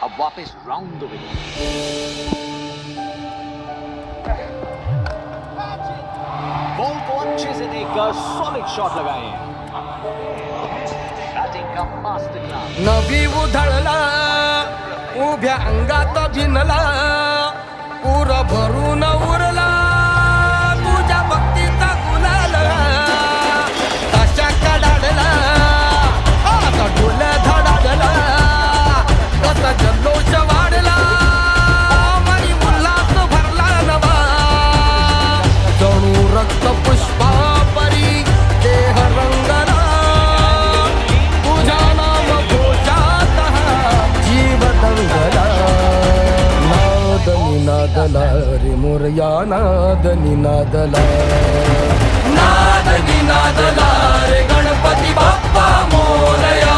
अब वापस round the wicket. Ball को अच्छे से देखकर सॉलिड शॉट लगाए हैं। बैटिंग का मास्टर क्लास। नभी उधळला उभ्या अंगात भिनला पूर भरून उरला तुझ्या भक्तीचा गुलाल ताशा कडाडला आता ढोल धडाडला कसा जल्लोष वाढला मनी उल्हास भरला नवा जणू रक्त पुष्पा परी देह रंगला तुझ्या नाम घोषात जीव दंगला नादनी नादला रे मोरया नादनी नादला नादनी नादला रे गणपती बाप्पा मोरया